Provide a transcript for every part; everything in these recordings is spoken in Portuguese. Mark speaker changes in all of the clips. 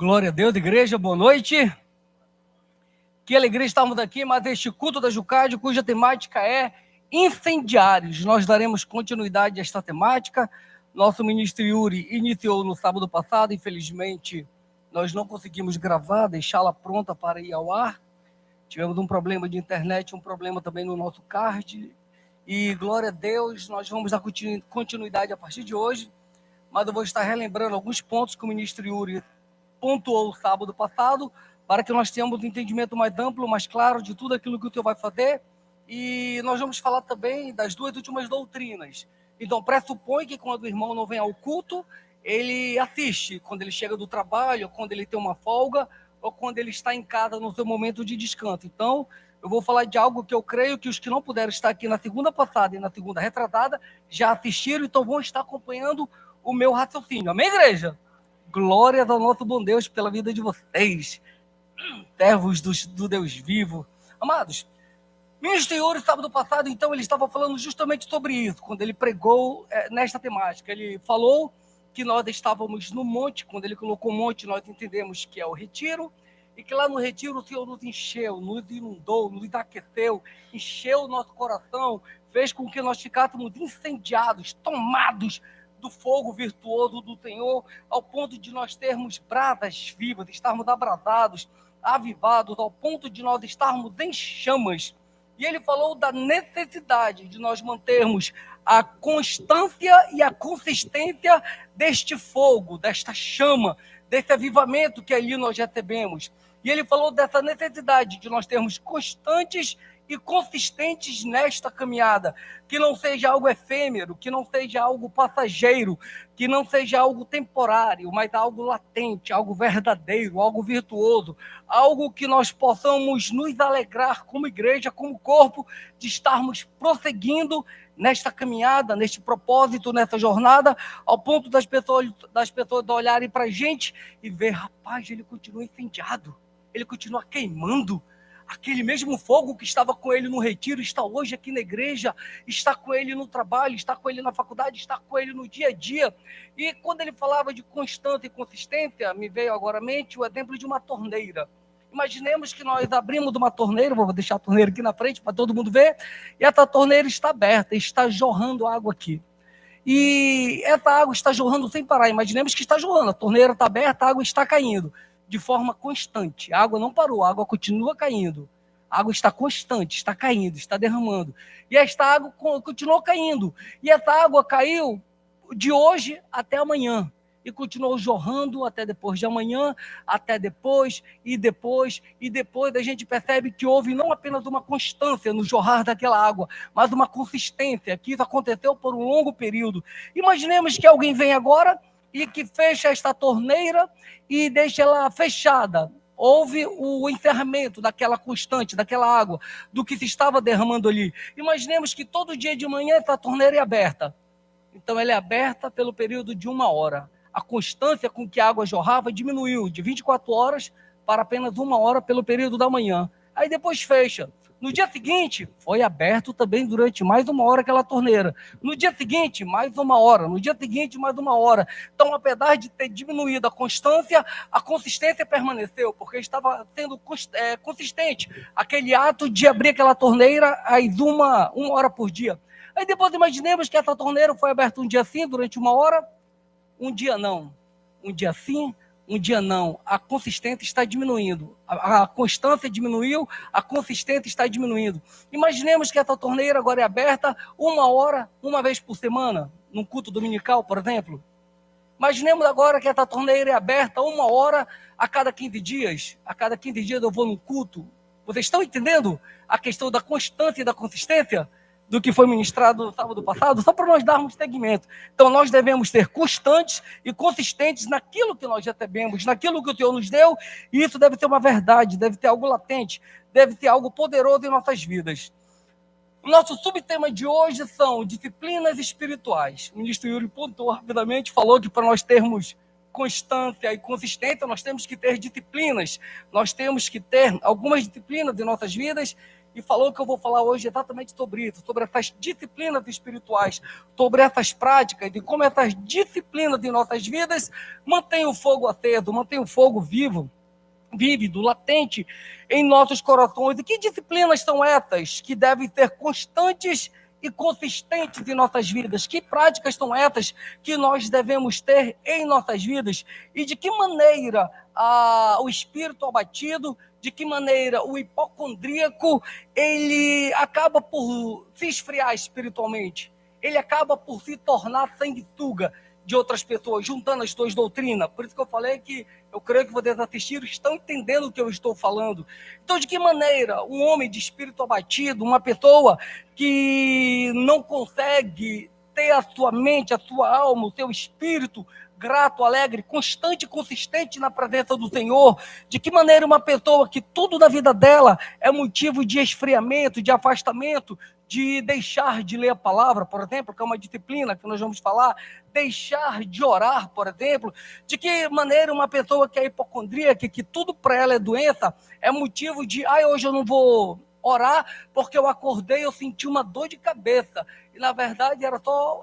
Speaker 1: Glória a Deus, igreja, boa noite. Que alegria estarmos aqui, mas este culto da Jucade, cuja temática é incendiários. Nós daremos continuidade a esta temática. Nosso ministro Yuri iniciou no sábado passado, infelizmente nós não conseguimos gravar, deixá-la pronta para ir ao ar. Tivemos um problema de internet, um problema também no nosso card. E glória a Deus, nós vamos dar continuidade a partir de hoje. Mas eu vou estar relembrando alguns pontos que o ministro Yuri pontuou o sábado passado, para que nós tenhamos um entendimento mais amplo, mais claro de tudo aquilo que o Senhor vai fazer. E nós vamos falar também das duas últimas doutrinas. Então, pressupõe que quando o irmão não vem ao culto, ele assiste, quando ele chega do trabalho, quando ele tem uma folga, ou quando ele está em casa no seu momento de descanso. Então, eu vou falar de algo que eu creio que os que não puderam estar aqui na segunda passada e na segunda retratada já assistiram, então vão estar acompanhando o meu raciocínio. Amém, igreja? Glórias ao nosso bom Deus pela vida de vocês, servos do Deus vivo. Amados, ministro Yuri, sábado passado, então, ele estava falando justamente sobre isso, quando ele pregou nesta temática. Ele falou que nós estávamos no monte, quando ele colocou monte, nós entendemos que é o retiro, e que lá no retiro o Senhor nos encheu, nos inundou, nos aqueceu, encheu o nosso coração, fez com que nós ficássemos incendiados, tomados do fogo virtuoso do Senhor, ao ponto de nós termos brasas vivas, estarmos abrasados, avivados, ao ponto de nós estarmos em chamas. E ele falou da necessidade de nós mantermos a constância e a consistência deste fogo, desta chama, desse avivamento que ali nós recebemos. E ele falou dessa necessidade de nós termos constantes e consistentes nesta caminhada, que não seja algo efêmero, que não seja algo passageiro, que não seja algo temporário, mas algo latente, algo verdadeiro, algo virtuoso, algo que nós possamos nos alegrar como igreja, como corpo, de estarmos prosseguindo nesta caminhada, neste propósito, nessa jornada, ao ponto das pessoas olharem para a gente e ver, rapaz, ele continua incendiado, ele continua queimando. Aquele mesmo fogo que estava com ele no retiro está hoje aqui na igreja, está com ele no trabalho, está com ele na faculdade, está com ele no dia a dia. E quando ele falava de constância e consistência, me veio agora à mente o exemplo de uma torneira. Imaginemos que nós abrimos uma torneira, vou deixar a torneira aqui na frente para todo mundo ver, e essa torneira está aberta, está jorrando água aqui. E essa água está jorrando sem parar, imaginemos que está jorrando, a torneira está aberta, a água está caindo de forma constante. A água não parou, a água continua caindo. A água está constante, está caindo, está derramando. E esta água continuou caindo. E essa água caiu de hoje até amanhã. E continuou jorrando até depois de amanhã, até depois, e depois, e depois. A gente percebe que houve não apenas uma constância no jorrar daquela água, mas uma consistência, que isso aconteceu por um longo período. Imaginemos que alguém vem agora e que fecha esta torneira e deixa ela fechada. Houve o encerramento daquela constante, daquela água, do que se estava derramando ali. Imaginemos que todo dia de manhã essa torneira é aberta. Então ela é aberta pelo período de 1 hora. A constância com que a água jorrava diminuiu de 24 horas para apenas 1 hora pelo período da manhã. Aí depois fecha. No dia seguinte, foi aberto também durante mais 1 hora aquela torneira. No dia seguinte, mais 1 hora. No dia seguinte, mais 1 hora. Então, apesar de ter diminuído a constância, a consistência permaneceu, porque estava sendo consistente aquele ato de abrir aquela torneira às 1 hora por dia. Aí depois imaginemos que essa torneira foi aberta um dia sim, durante 1 hora, um dia não. Um dia sim, um dia não. A consistência está diminuindo. A constância diminuiu, a consistência está diminuindo. Imaginemos que essa torneira agora é aberta 1 hora, uma vez por semana, num culto dominical, por exemplo. Imaginemos agora que essa torneira é aberta 1 hora a cada 15 dias. A cada 15 dias eu vou num culto. Vocês estão entendendo a questão da constância e da consistência do que foi ministrado no sábado passado? Só para nós darmos segmento. Então, nós devemos ser constantes e consistentes naquilo que nós recebemos, naquilo que o Senhor nos deu, e isso deve ser uma verdade, deve ter algo latente, deve ter algo poderoso em nossas vidas. O nosso subtema de hoje são disciplinas espirituais. O ministro Yuri pontuou rapidamente, falou que para nós termos constância e consistência, nós temos que ter disciplinas, nós temos que ter algumas disciplinas em nossas vidas, e falou que eu vou falar hoje exatamente sobre isso, sobre essas disciplinas espirituais, sobre essas práticas e como essas disciplinas em nossas vidas mantêm o fogo aceso, mantêm o fogo vivo, vívido, latente em nossos corações. E que disciplinas são essas que devem ser constantes e consistentes em nossas vidas? Que práticas são essas que nós devemos ter em nossas vidas? E de que maneira o espírito abatido, de que maneira o hipocondríaco, ele acaba por se esfriar espiritualmente? Ele acaba por se tornar sanguessuga de outras pessoas, juntando as duas doutrinas. Por isso que eu falei que eu creio que vocês assistiram estão entendendo o que eu estou falando. Então, de que maneira um homem de espírito abatido, uma pessoa que não consegue ter a sua mente, a sua alma, o seu espírito grato, alegre, constante e consistente na presença do Senhor, de que maneira uma pessoa que tudo na vida dela é motivo de esfriamento, de afastamento, de deixar de ler a palavra, por exemplo, que é uma disciplina que nós vamos falar, deixar de orar, por exemplo, de que maneira uma pessoa que é hipocondríaca, que tudo para ela é doença, é motivo de, hoje eu não vou orar porque eu acordei, eu senti uma dor de cabeça, e na verdade era só,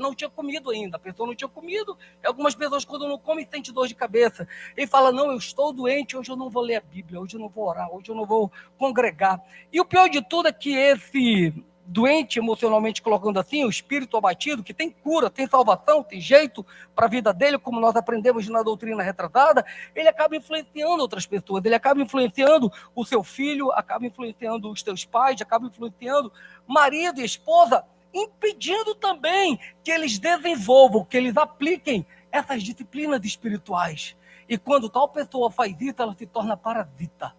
Speaker 1: não tinha comido ainda, a pessoa não tinha comido, e algumas pessoas quando não comem sentem dor de cabeça, e fala, não, eu estou doente, hoje eu não vou ler a Bíblia, hoje eu não vou orar, hoje eu não vou congregar. E o pior de tudo é que esse doente emocionalmente, colocando assim, o espírito abatido, que tem cura, tem salvação, tem jeito para a vida dele, como nós aprendemos na doutrina retratada, ele acaba influenciando outras pessoas, ele acaba influenciando o seu filho, acaba influenciando os seus pais, acaba influenciando marido e esposa, impedindo também que eles desenvolvam, que eles apliquem essas disciplinas espirituais. E quando tal pessoa faz isso, ela se torna parasita.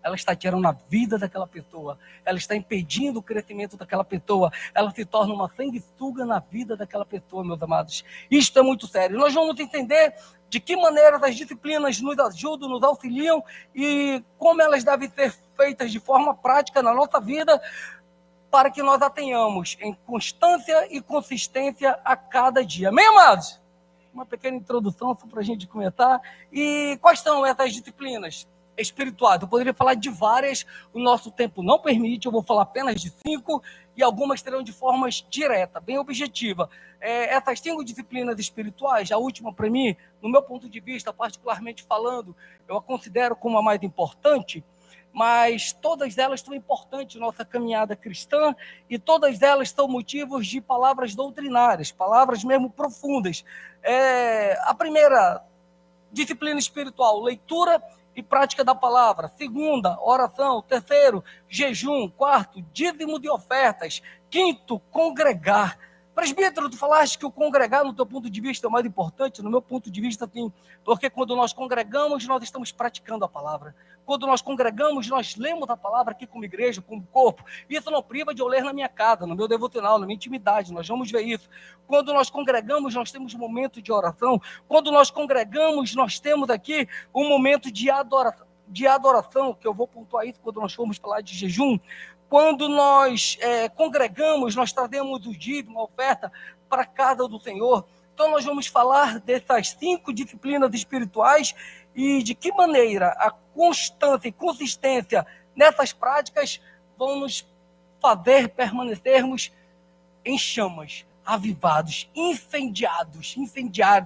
Speaker 1: Ela está tirando a vida daquela pessoa, ela está impedindo o crescimento daquela pessoa, ela se torna uma sanguessuga na vida daquela pessoa, meus amados. Isto é muito sério. Nós vamos entender de que maneira as disciplinas nos ajudam, nos auxiliam e como elas devem ser feitas de forma prática na nossa vida para que nós a tenhamos em constância e consistência a cada dia. Amém, amados? Uma pequena introdução só para a gente comentar. E quais são essas disciplinas espirituais? Eu poderia falar de várias, o nosso tempo não permite, eu vou falar apenas de 5, e algumas terão de forma direta, bem objetiva. Essas 5 disciplinas espirituais, a última para mim, no meu ponto de vista, particularmente falando, eu a considero como a mais importante, mas todas elas são importantes na nossa caminhada cristã e todas elas são motivos de palavras doutrinárias, palavras mesmo profundas. A primeira disciplina espiritual, leitura e prática da palavra. Segunda, oração. Terceiro, jejum. Quarto, dízimo de ofertas. Quinto, congregar. Presbítero, tu falaste que o congregar, no teu ponto de vista, é o mais importante. No meu ponto de vista, sim, porque quando nós congregamos, nós estamos praticando a palavra. Quando nós congregamos, nós lemos a palavra aqui como igreja, como corpo. Isso não priva de eu ler na minha casa, no meu devocional, na minha intimidade. Nós vamos ver isso. Quando nós congregamos, nós temos um momento de oração. Quando nós congregamos, nós temos aqui um momento de adoração, que eu vou pontuar isso quando nós formos falar de jejum. Quando nós congregamos, nós trazemos o dízimo, a oferta para a casa do Senhor. Então nós vamos falar dessas 5 disciplinas espirituais e de que maneira a constância e consistência nessas práticas vão nos fazer permanecermos em chamas, avivados, incendiários,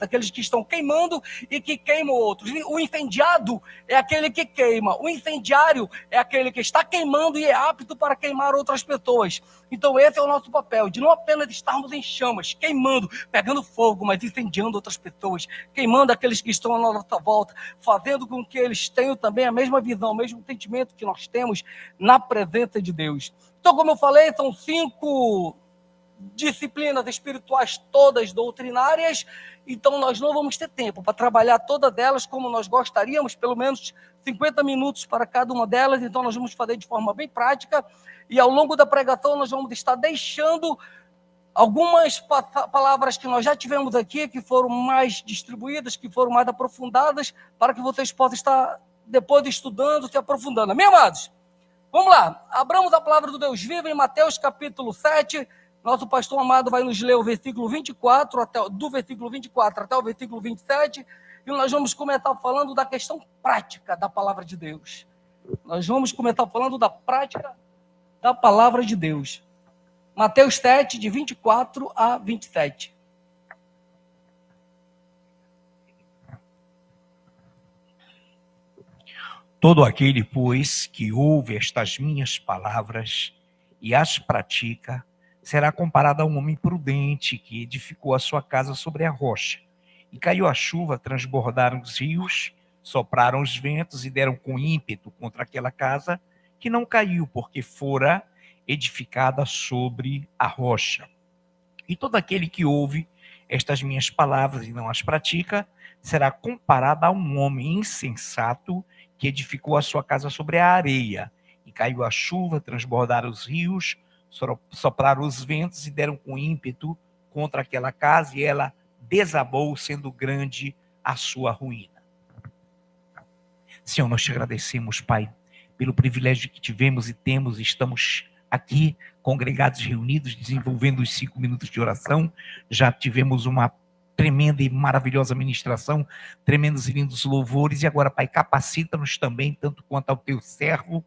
Speaker 1: aqueles que estão queimando e que queimam outros. O incendiado é aquele que queima, o incendiário é aquele que está queimando e é apto para queimar outras pessoas. Então esse é o nosso papel, de não apenas estarmos em chamas, queimando, pegando fogo, mas incendiando outras pessoas, queimando aqueles que estão à nossa volta, fazendo com que eles tenham também a mesma visão, o mesmo sentimento que nós temos na presença de Deus. Então, como eu falei, são 5 disciplinas espirituais todas doutrinárias, então nós não vamos ter tempo para trabalhar todas elas como nós gostaríamos, pelo menos 50 minutos para cada uma delas, então nós vamos fazer de forma bem prática, e ao longo da pregação nós vamos estar deixando algumas palavras que nós já tivemos aqui, que foram mais distribuídas, que foram mais aprofundadas, para que vocês possam estar depois estudando, se aprofundando. Amém, amados? Vamos lá, abramos a palavra do Deus vivo em Mateus capítulo 7, nosso pastor amado vai nos ler o versículo 24, do versículo 24 até o versículo 27, e nós vamos começar falando da questão prática da palavra de Deus. Nós vamos começar falando da prática da palavra de Deus. Mateus 7, de 24 a 27.
Speaker 2: Todo aquele, pois, que ouve estas minhas palavras e as pratica, será comparado a um homem prudente que edificou a sua casa sobre a rocha. E caiu a chuva, transbordaram os rios, sopraram os ventos e deram com ímpeto contra aquela casa, que não caiu, porque fora edificada sobre a rocha. E todo aquele que ouve estas minhas palavras e não as pratica, será comparado a um homem insensato que edificou a sua casa sobre a areia. E caiu a chuva, transbordaram os rios, sopraram os ventos e deram com ímpeto contra aquela casa, e ela desabou, sendo grande a sua ruína. Senhor, nós te agradecemos, Pai, pelo privilégio que tivemos e temos, e estamos aqui congregados, reunidos, desenvolvendo os 5 minutos de oração. Já tivemos uma tremenda e maravilhosa ministração, tremendos e lindos louvores, e agora, Pai, capacita-nos também, tanto quanto ao teu servo,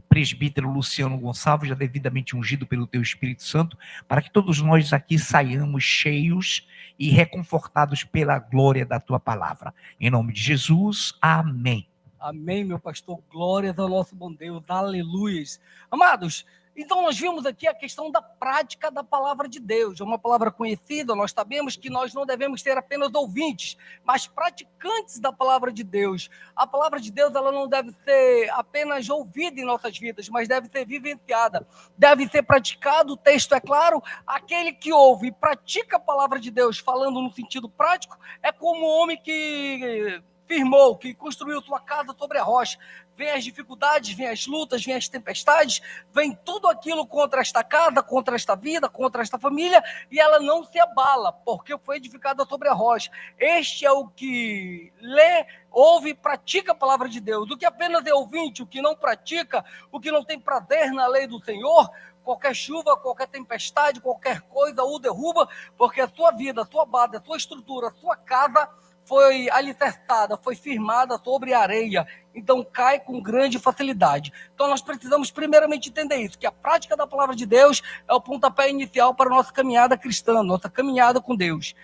Speaker 2: presbítero Luciano Gonçalves, já devidamente ungido pelo teu Espírito Santo, para que todos nós aqui saiamos cheios e reconfortados pela glória da tua palavra. Em nome de Jesus, amém.
Speaker 1: Amém, meu pastor. Glórias ao nosso bom Deus. Aleluias. Amados, então nós vimos aqui a questão da prática da palavra de Deus. É uma palavra conhecida, nós sabemos que nós não devemos ser apenas ouvintes, mas praticantes da palavra de Deus. A palavra de Deus, ela não deve ser apenas ouvida em nossas vidas, mas deve ser vivenciada. Deve ser praticado, o texto é claro, aquele que ouve e pratica a palavra de Deus, falando no sentido prático, é como o homem que firmou, que construiu sua casa sobre a rocha. Vem as dificuldades, vem as lutas, vem as tempestades, vem tudo aquilo contra esta casa, contra esta vida, contra esta família, e ela não se abala, porque foi edificada sobre a rocha. Este é o que lê, ouve e pratica a palavra de Deus. O que apenas é ouvinte, o que não pratica, o que não tem prazer na lei do Senhor, qualquer chuva, qualquer tempestade, qualquer coisa o derruba, porque a tua vida, a tua base, a tua estrutura, a tua casa foi alicerçada, foi firmada sobre a areia, então cai com grande facilidade. Então nós precisamos primeiramente entender isso, que a prática da palavra de Deus é o pontapé inicial para a nossa caminhada cristã, nossa caminhada com Deus.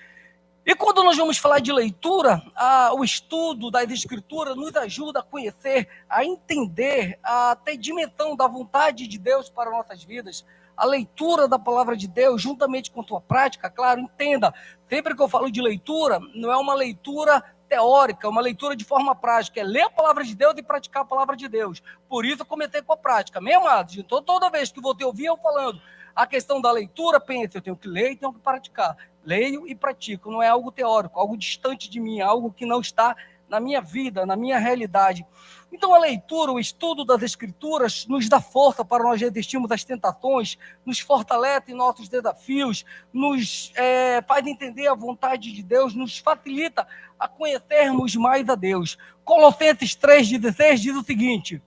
Speaker 1: E quando nós vamos falar de leitura, o estudo das Escrituras nos ajuda a conhecer, a entender, a ter dimensão da vontade de Deus para nossas vidas. A leitura da palavra de Deus, juntamente com a tua prática, claro, entenda, sempre que eu falo de leitura, não é uma leitura teórica, é uma leitura de forma prática, é ler a palavra de Deus e praticar a palavra de Deus. Por isso eu comecei com a prática, amém, amados? Então toda vez que você ouvir eu falando a questão da leitura, pense, eu tenho que ler e tenho que praticar. Leio e pratico, não é algo teórico, algo distante de mim, algo que não está na minha vida, na minha realidade. Então a leitura, o estudo das Escrituras nos dá força para nós resistirmos às tentações, nos fortalece em nossos desafios, nos faz entender a vontade de Deus, nos facilita a conhecermos mais a Deus. Colossenses 3,16 diz o seguinte: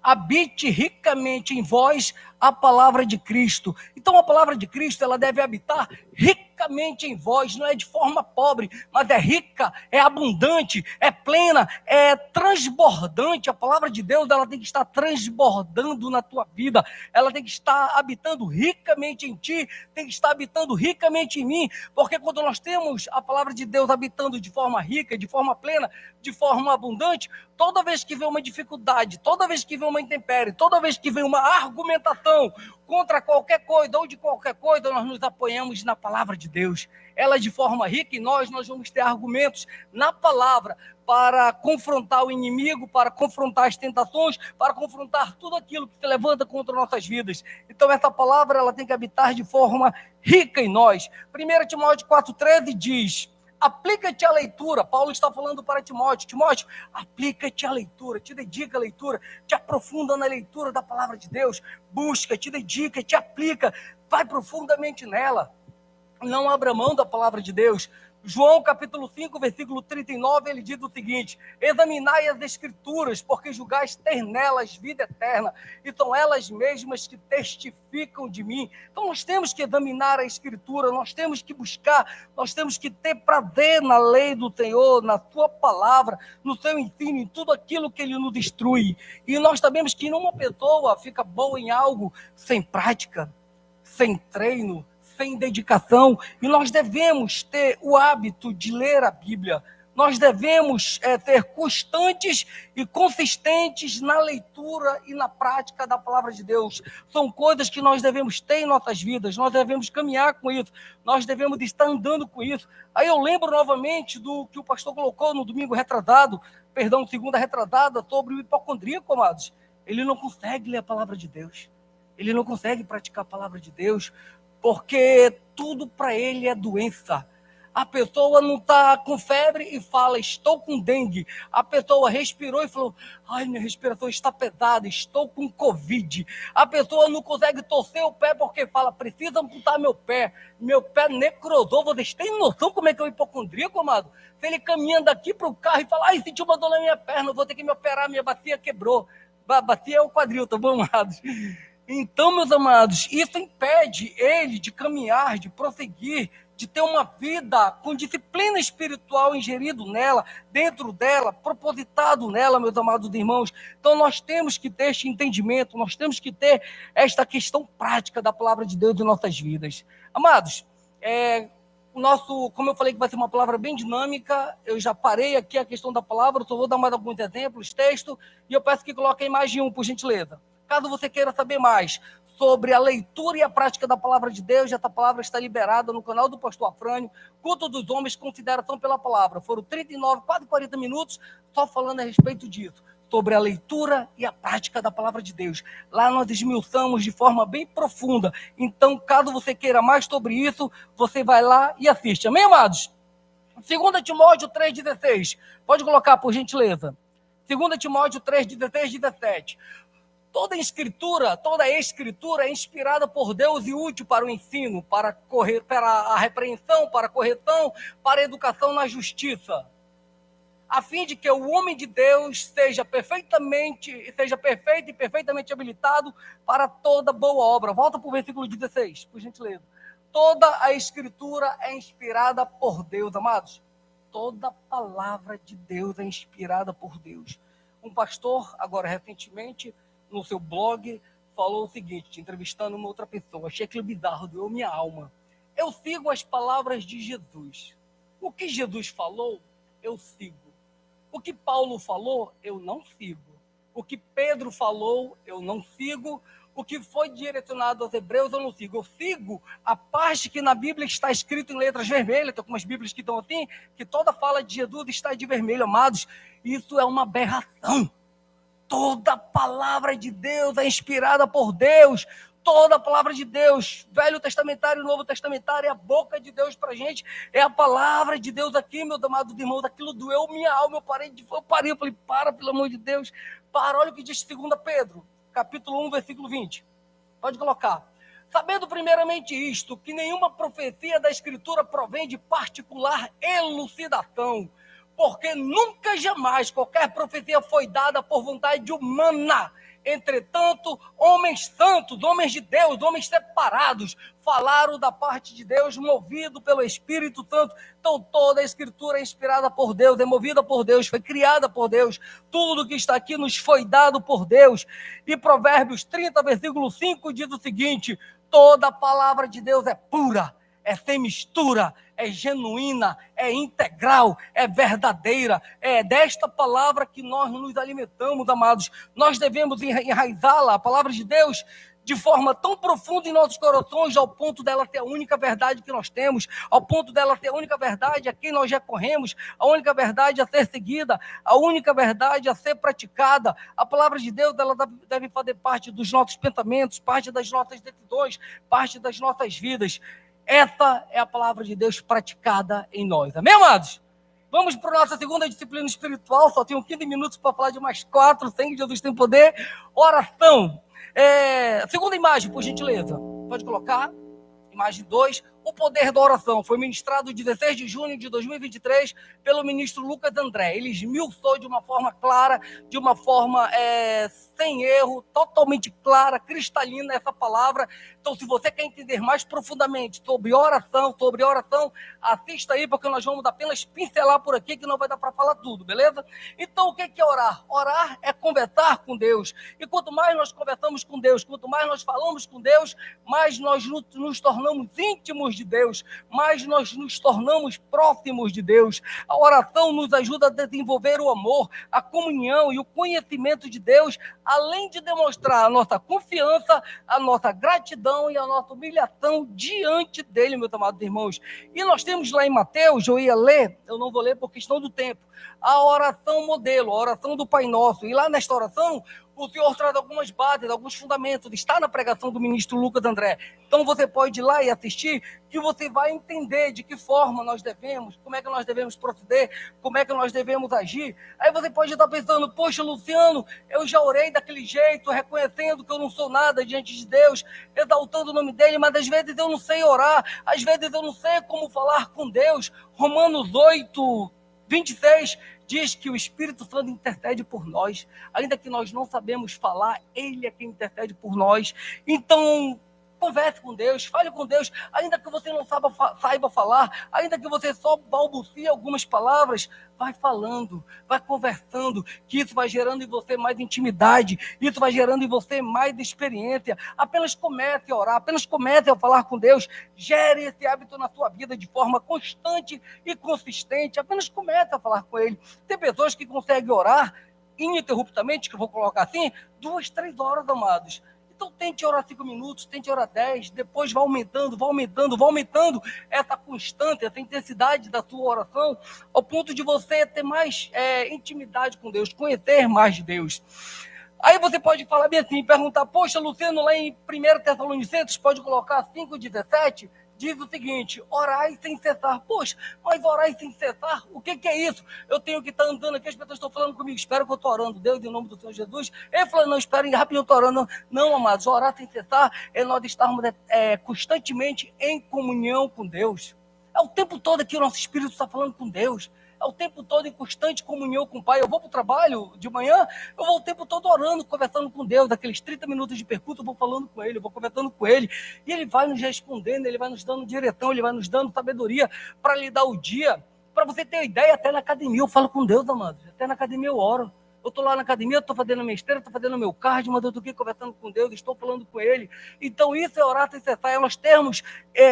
Speaker 1: habite ricamente em vós a palavra de Cristo. Então a palavra de Cristo, ela deve habitar ricamente em vós, não é de forma pobre, mas é rica, é abundante, é plena, é transbordante. A palavra de Deus, ela tem que estar transbordando na tua vida, ela tem que estar habitando ricamente em ti, tem que estar habitando ricamente em mim, porque quando nós temos a palavra de Deus habitando de forma rica, de forma plena, de forma abundante, toda vez que vem uma dificuldade, toda vez que vem uma intempérie, toda vez que vem uma argumentação contra qualquer coisa ou de qualquer coisa, nós nos apoiamos na palavra de Deus. Ela de forma rica e nós vamos ter argumentos na palavra para confrontar o inimigo, para confrontar as tentações, para confrontar tudo aquilo que se levanta contra nossas vidas. Então essa palavra, ela tem que habitar de forma rica em nós. 1 Timóteo 4,13 diz: aplica-te à leitura. Paulo está falando para Timóteo: Timóteo, aplica-te à leitura, te dedica à leitura, te aprofunda na leitura da palavra de Deus, busca, te dedica, te aplica, vai profundamente nela. Não abra mão da palavra de Deus. João capítulo 5, versículo 39, ele diz o seguinte: examinai as escrituras, porque julgais ter nelas vida eterna, e são elas mesmas que testificam de mim. Então nós temos que examinar a escritura, nós temos que buscar, nós temos que ter prazer na lei do Senhor, na sua palavra, no seu ensino, em tudo aquilo que ele nos instrui. E nós sabemos que uma pessoa fica boa em algo sem prática, sem treino, sem dedicação, e nós devemos ter o hábito de ler a Bíblia. Nós devemos ter constantes e consistentes na leitura e na prática da palavra de Deus. São coisas que nós devemos ter em nossas vidas, nós devemos caminhar com isso, nós devemos estar andando com isso. Aí eu lembro novamente do que o pastor colocou no domingo retrasado, segunda retrasada, sobre o hipocondríaco, amados. Ele não consegue ler a palavra de Deus, ele não consegue praticar a palavra de Deus, porque tudo para ele é doença. A pessoa não está com febre e fala, estou com dengue. A pessoa respirou e falou, ai, minha respiração está pesada, estou com Covid. A pessoa não consegue torcer o pé porque fala, preciso amputar meu pé necrosou. Vocês têm noção como é que é o hipocondríaco, amado? Se ele caminha daqui para o carro e fala, ai, senti uma dor na minha perna, vou ter que me operar, minha bacia quebrou. Bacia é o quadril, tá bom, amados? Então, meus amados, isso impede ele de caminhar, de prosseguir, de ter uma vida com disciplina espiritual ingerido nela, dentro dela, propositado nela, meus amados irmãos. Então, nós temos que ter este entendimento, nós temos que ter esta questão prática da palavra de Deus em nossas vidas. Amados, como eu falei que vai ser uma palavra bem dinâmica, eu já parei aqui a questão da palavra, só vou dar mais alguns exemplos, texto, e eu peço que coloquem mais de um, por gentileza. Caso você queira saber mais sobre a leitura e a prática da palavra de Deus, essa palavra está liberada no canal do pastor Afrânio, Culto dos Homens, Consideração pela Palavra. Foram 39, quase 40 minutos, só falando a respeito disso, sobre a leitura e a prática da palavra de Deus. Lá nós esmiuçamos de forma bem profunda. Então, caso você queira mais sobre isso, você vai lá e assiste. Amém, amados? 2 Timóteo 3,16. Pode colocar, por gentileza. 2 Timóteo 3,16, 17. Toda a escritura é inspirada por Deus e útil para o ensino, para a repreensão, para a correção, para a educação na justiça, a fim de que o homem de Deus seja perfeito e perfeitamente habilitado para toda boa obra. Volta para o versículo 16, por gentileza. Toda a escritura é inspirada por Deus, amados. Toda palavra de Deus é inspirada por Deus. Um pastor, agora recentemente, no seu blog, falou o seguinte, entrevistando uma outra pessoa, achei aquilo bizarro, doeu minha alma. Eu sigo as palavras de Jesus. O que Jesus falou, eu sigo. O que Paulo falou, eu não sigo. O que Pedro falou, eu não sigo. O que foi direcionado aos hebreus, eu não sigo. Eu sigo a parte que na Bíblia está escrito em letras vermelhas, tem algumas Bíblias que estão assim, que toda fala de Jesus está de vermelho, amados. Isso é uma aberração. Toda a palavra de Deus é inspirada por Deus. Toda a palavra de Deus, Velho Testamentário e Novo Testamentário, é a boca de Deus para a gente. É a palavra de Deus aqui, meus amados irmãos. Aquilo doeu minha alma. Eu parei, eu falei, pelo amor de Deus. Olha o que diz 2 Pedro, capítulo 1, versículo 20. Pode colocar. Sabendo primeiramente isto, que nenhuma profecia da Escritura provém de particular elucidação, porque nunca jamais qualquer profecia foi dada por vontade humana. Entretanto, homens santos, homens de Deus, homens separados, falaram da parte de Deus, movido pelo Espírito Santo. Então, toda a Escritura é inspirada por Deus, é movida por Deus, foi criada por Deus. Tudo que está aqui nos foi dado por Deus. E Provérbios 30, versículo 5, diz o seguinte: toda a palavra de Deus é pura, é sem mistura, é genuína, é integral, é verdadeira. É desta palavra que nós nos alimentamos, amados. Nós devemos enraizá-la, a palavra de Deus, de forma tão profunda em nossos corações, ao ponto dela ter a única verdade que nós temos, ao ponto dela ter a única verdade a quem nós recorremos, a única verdade a ser seguida, a única verdade a ser praticada. A palavra de Deus, ela deve fazer parte dos nossos pensamentos, parte das nossas decisões, parte das nossas vidas. Essa é a palavra de Deus praticada em nós. Amém, amados? Vamos para a nossa segunda disciplina espiritual. Só tenho 15 minutos para falar de mais 4. Sem que Jesus tem poder. Oração. Segunda imagem, por gentileza. Pode colocar. Imagem 2. o poder da oração. Foi ministrado 16 de junho de 2023 pelo ministro Lucas André. Ele esmiuçou de uma forma clara, de uma forma sem erro, totalmente clara, cristalina essa palavra. Então, se você quer entender mais profundamente sobre oração, assista aí, porque nós vamos apenas pincelar por aqui, que não vai dar para falar tudo, beleza? Então, o que é orar? Orar é conversar com Deus. E quanto mais nós conversamos com Deus, quanto mais nós falamos com Deus, mais nós nos tornamos íntimos de Deus, mais nós nos tornamos próximos de Deus. A oração nos ajuda a desenvolver o amor, a comunhão e o conhecimento de Deus, além de demonstrar a nossa confiança, a nossa gratidão e a nossa humilhação diante dele, meus amados irmãos. E nós temos lá em Mateus, eu ia ler, eu não vou ler por questão do tempo, a oração modelo, a oração do Pai Nosso. E lá nesta oração, o Senhor traz algumas bases, alguns fundamentos, está na pregação do ministro Lucas André. Então você pode ir lá e assistir, que você vai entender de que forma nós devemos, como é que nós devemos proceder, como é que nós devemos agir. Aí você pode estar pensando, poxa, Luciano, eu já orei daquele jeito, reconhecendo que eu não sou nada diante de Deus, exaltando o nome dele, mas às vezes eu não sei orar, às vezes eu não sei como falar com Deus. Romanos 8, 26 diz que o Espírito Santo intercede por nós, ainda que nós não sabemos falar, Ele é quem intercede por nós. Então, converse com Deus, fale com Deus, ainda que você não saiba falar, ainda que você só balbucie algumas palavras, vai falando, vai conversando, que isso vai gerando em você mais intimidade, isso vai gerando em você mais experiência. Apenas comece a orar, apenas comece a falar com Deus, gere esse hábito na sua vida de forma constante e consistente, apenas comece a falar com Ele. Tem pessoas que conseguem orar ininterruptamente, que eu vou colocar assim, 2, 3 horas, amados. Então tente orar 5 minutos, tente orar 10, depois vai aumentando essa constância, essa intensidade da sua oração, ao ponto de você ter mais intimidade com Deus, conhecer mais de Deus. Aí você pode falar bem assim, perguntar, poxa, Luciano, lá em 1 Tessalonicenses, pode colocar 5,17, diz o seguinte, orai sem cessar. Poxa, mas orai sem cessar? O que é isso? Eu tenho que estar andando aqui, as pessoas estão falando comigo, espero que eu estou orando, Deus, em nome do Senhor Jesus. Ele falou, não, esperem, rapidinho, eu estou orando. Não, amados, orar sem cessar é nós estarmos constantemente em comunhão com Deus. É o tempo todo que o nosso espírito está falando com Deus. É o tempo todo em constante comunhão com o Pai. Eu vou para o trabalho de manhã, eu vou o tempo todo orando, conversando com Deus. Daqueles 30 minutos de pergunta, eu vou falando com Ele, eu vou conversando com Ele. E Ele vai nos respondendo, Ele vai nos dando direção, Ele vai nos dando sabedoria para lidar o dia. Para você ter ideia, até na academia eu falo com Deus, amados. Até na academia eu oro. Eu estou lá na academia, estou fazendo a minha esteira, estou fazendo o meu cardio, mas eu estou aqui conversando com Deus, estou falando com Ele. Então isso é orar sem cessar, é nós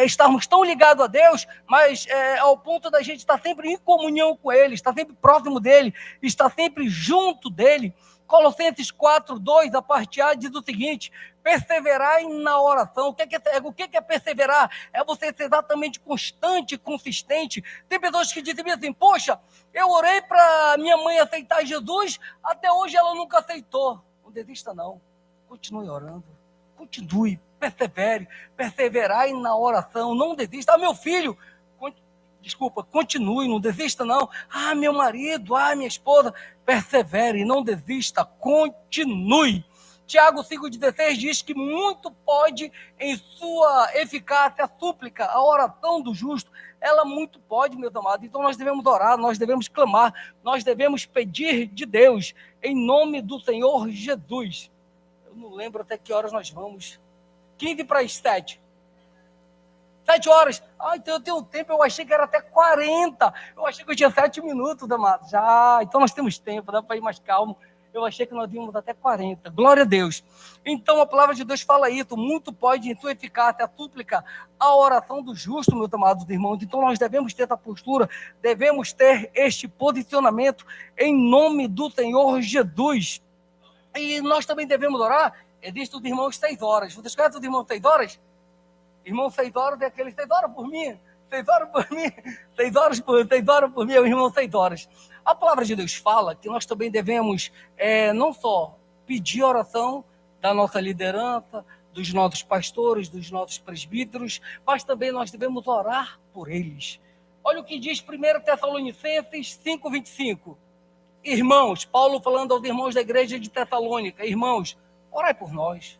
Speaker 1: estarmos tão ligados a Deus, mas ao ponto da gente estar sempre em comunhão com Ele, estar sempre próximo dEle, estar sempre junto dEle. Colossenses 4, 2, a parte A, diz o seguinte, perseverai na oração. O que é perseverar? É você ser exatamente constante e consistente. Tem pessoas que dizem assim, poxa, eu orei para minha mãe aceitar Jesus, até hoje ela nunca aceitou. Não desista não, continue orando, continue, perseverai na oração, não desista. Meu filho, continue, não desista não. Meu marido, minha esposa, persevere, não desista, continue. Tiago 5,16 diz que muito pode em sua eficácia a súplica, a oração do justo, ela muito pode, meus amados. Então nós devemos orar, nós devemos clamar, nós devemos pedir de Deus, em nome do Senhor Jesus. Eu não lembro até que horas nós vamos. 15 para as 7. 7 horas. Então eu tenho tempo, eu achei que era até 40. Eu achei que eu tinha 7 minutos, amados. Então nós temos tempo, dá para ir mais calmo. Eu achei que nós íamos até 40. Glória a Deus. Então a palavra de Deus fala isso. Muito pode em sua eficácia a súplica, a oração do justo, meus amados irmãos. Então nós devemos ter essa postura, devemos ter este posicionamento em nome do Senhor Jesus. E nós também devemos orar. Existe os irmãos 6 horas. Vocês conhecem os irmãos 6 horas? Irmão, 6 horas é aquele 6 horas por mim. 6 horas por mim. 6 horas por mim, é o irmão 6 horas. A palavra de Deus fala que nós também devemos não só pedir oração da nossa liderança, dos nossos pastores, dos nossos presbíteros, mas também nós devemos orar por eles. Olha o que diz 1 Tessalonicenses 5,25. Irmãos, Paulo falando aos irmãos da igreja de Tessalônica, irmãos, orai por nós,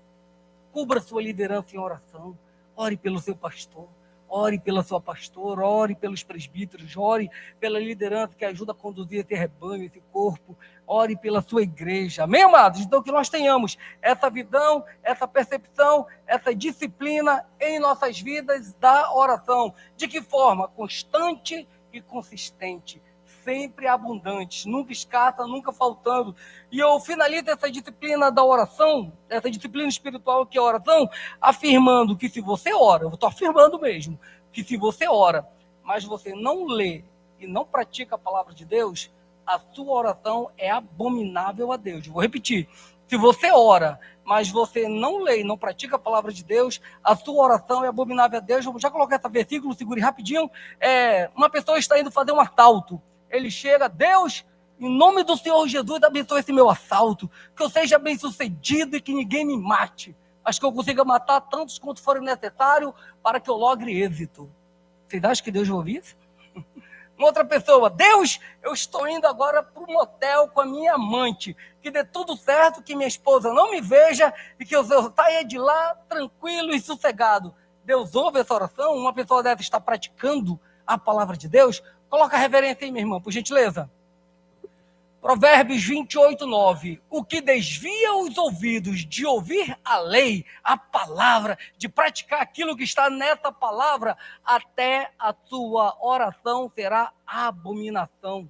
Speaker 1: cubra sua liderança em oração, ore pelo seu pastor, Ore pela sua pastora, ore pelos presbíteros, ore pela liderança que ajuda a conduzir esse rebanho, esse corpo, ore pela sua igreja. Amém, amados? Então, que nós tenhamos essa visão, essa percepção, essa disciplina em nossas vidas da oração. De que forma? Constante e consistente, sempre abundante, nunca escassa, nunca faltando. E eu finalizo essa disciplina da oração, essa disciplina espiritual que é a oração, afirmando que se você ora, eu estou afirmando mesmo, que se você ora, mas você não lê e não pratica a palavra de Deus, a sua oração é abominável a Deus. Vou repetir. Se você ora, mas você não lê e não pratica a palavra de Deus, a sua oração é abominável a Deus. Vamos já colocar esse versículo, segure rapidinho. Uma pessoa está indo fazer um assalto. Ele chega, Deus, em nome do Senhor Jesus, abençoe esse meu assalto, que eu seja bem sucedido e que ninguém me mate, mas que eu consiga matar tantos quanto forem necessário para que eu logre êxito. Vocês acham que Deus vai ouvir isso? Uma outra pessoa, Deus, eu estou indo agora para um motel com a minha amante, que dê tudo certo, que minha esposa não me veja e que eu saia de lá tranquilo e sossegado. Deus ouve essa oração? Uma pessoa deve estar praticando a palavra de Deus? Coloca a reverência aí, minha irmã, por gentileza. Provérbios 28, 9. O que desvia os ouvidos de ouvir a lei, a palavra, de praticar aquilo que está nessa palavra, até a sua oração será abominação.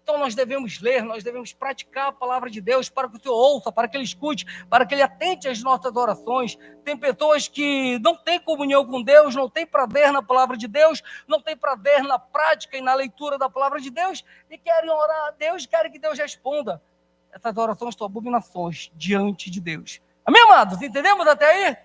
Speaker 1: Então nós devemos ler, nós devemos praticar a palavra de Deus para que o Senhor ouça, para que Ele escute, para que Ele atente às nossas orações. Tem pessoas que não têm comunhão com Deus, não têm prazer na palavra de Deus, não têm prazer na prática e na leitura da palavra de Deus, e querem orar a Deus, querem que Deus responda. Essas orações são abominações diante de Deus. Amém, amados? Entendemos até aí?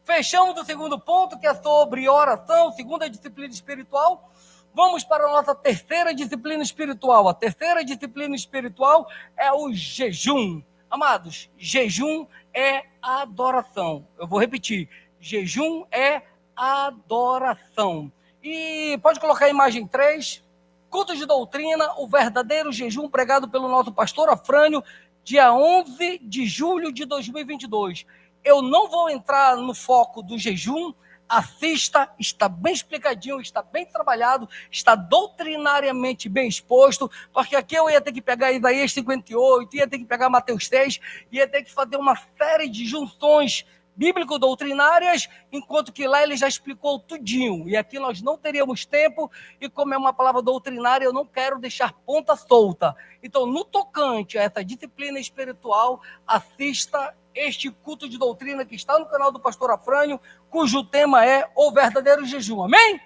Speaker 1: Fechamos o segundo ponto, que é sobre oração, segunda disciplina espiritual. Vamos para a nossa terceira disciplina espiritual. A terceira disciplina espiritual é o jejum. Amados, jejum é adoração. Eu vou repetir. Jejum é adoração. E pode colocar a imagem 3. Culto de doutrina, o verdadeiro jejum pregado pelo nosso pastor Afrânio, dia 11 de julho de 2022. Eu não vou entrar no foco do jejum. Assista, está bem explicadinho, está bem trabalhado, está doutrinariamente bem exposto, porque aqui eu ia ter que pegar Isaías 58, ia ter que pegar Mateus 3, ia ter que fazer uma série de junções bíblico-doutrinárias, enquanto que lá ele já explicou tudinho, e aqui nós não teríamos tempo, e como é uma palavra doutrinária, eu não quero deixar ponta solta. Então, no tocante a essa disciplina espiritual, assista este culto de doutrina que está no canal do pastor Afrânio, cujo tema é o verdadeiro jejum. Amém?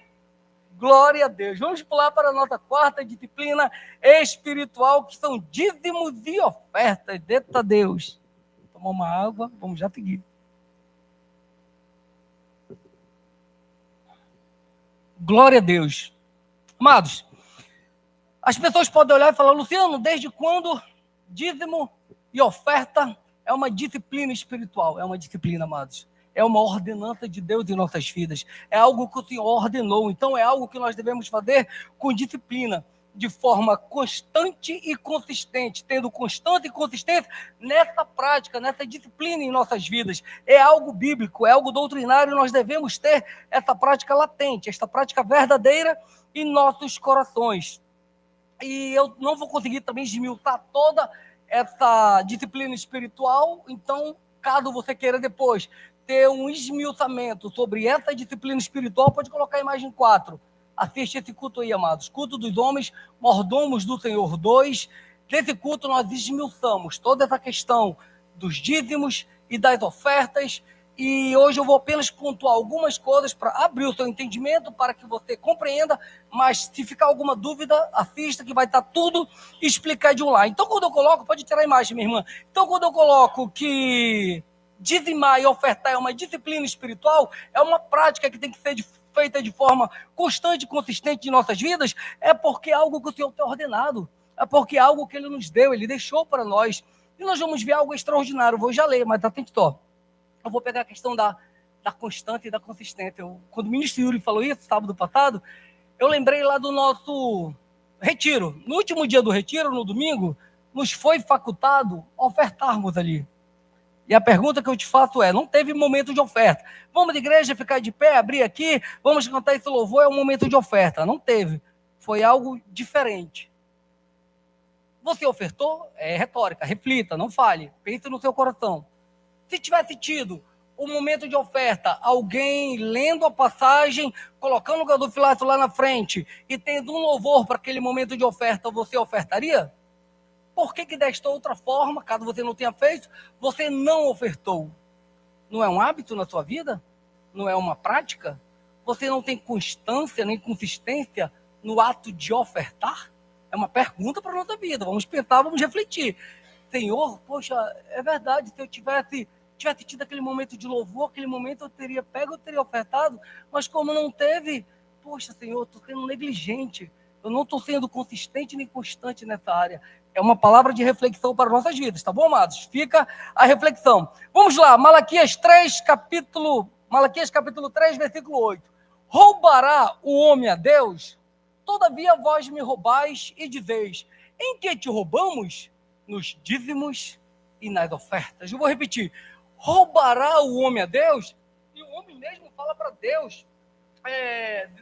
Speaker 1: Glória a Deus. Vamos pular para a nossa quarta disciplina espiritual, que são dízimos e ofertas. Eita Deus. Tomar uma água, vamos já seguir. Glória a Deus. Amados, as pessoas podem olhar e falar, Luciano, desde quando dízimo e oferta é uma disciplina espiritual? É uma disciplina, amados. É uma ordenança de Deus em nossas vidas. É algo que o Senhor ordenou. Então é algo que nós devemos fazer com disciplina, de forma constante e consistente, tendo constância e consistência nessa prática, nessa disciplina em nossas vidas. É algo bíblico, é algo doutrinário, nós devemos ter essa prática latente, essa prática verdadeira em nossos corações. E eu não vou conseguir também esmiuçar toda essa disciplina espiritual, então, caso você queira depois ter um esmiuçamento sobre essa disciplina espiritual, pode colocar a imagem 4. Assiste esse culto aí, amados. Culto dos homens, mordomos do Senhor 2. Nesse culto nós esmiuçamos toda essa questão dos dízimos e das ofertas. E hoje eu vou apenas pontuar algumas coisas para abrir o seu entendimento, para que você compreenda. Mas se ficar alguma dúvida, assista que vai estar tudo explicadinho lá. Então quando eu coloco, pode tirar a imagem, minha irmã. Então quando eu coloco que dizimar e ofertar é uma disciplina espiritual, é uma prática que tem que ser feita de forma constante e consistente em nossas vidas, é porque é algo que o Senhor tem ordenado, é porque é algo que Ele nos deu, Ele deixou para nós, e nós vamos ver algo extraordinário. Eu vou já ler, mas atente só. Eu vou pegar a questão da constância e da consistência. Quando o ministro Yuri falou isso, sábado passado, eu lembrei lá do nosso retiro. No último dia do retiro, no domingo, nos foi facultado ofertarmos ali. E a pergunta que eu te faço é, não teve momento de oferta. Vamos de igreja, ficar de pé, abrir aqui, vamos cantar esse louvor, é um momento de oferta. Não teve. Foi algo diferente. Você ofertou? É retórica, reflita, não fale, pense no seu coração. Se tivesse tido o momento de oferta, alguém lendo a passagem, colocando o gasofilato lá na frente e tendo um louvor para aquele momento de oferta, você ofertaria? Por que desta outra forma, caso você não tenha feito, você não ofertou? Não é um hábito na sua vida? Não é uma prática? Você não tem constância nem consistência no ato de ofertar? É uma pergunta para a nossa vida. Vamos pensar, vamos refletir. Senhor, poxa, é verdade, se eu tivesse tido aquele momento de louvor, aquele momento eu teria pego, eu teria ofertado, mas como não teve, poxa, Senhor, estou sendo negligente, eu não estou sendo consistente nem constante nessa área. É uma palavra de reflexão para nossas vidas, tá bom, amados? Fica a reflexão. Vamos lá, Malaquias capítulo 3, versículo 8. Roubará o homem a Deus? Todavia vós me roubais e dizeis, em que te roubamos? Nos dízimos e nas ofertas. Eu vou repetir. Roubará o homem a Deus? E o homem mesmo fala para Deus.